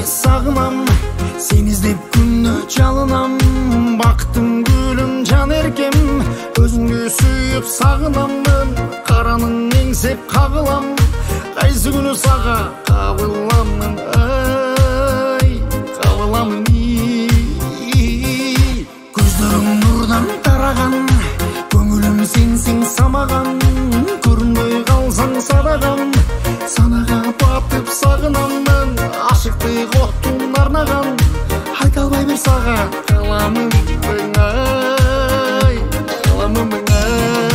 сагынам, сени издеп күнү жалынам. Бактым гүлүм жан эркем, өзүңдү сүйүп сагынаммын. Караның эңсеп кагылам, кайсы күнү сага кабыламын, ай кабыламын. Көзлөрүң нурдан тараган, көңүлүм сенсиң самаган. Көрүнбөй калсаң садаган, санага батып сагынаммын. Ашыктык оттун арнаган, айта албай бир сага каламын ай, каламын ай.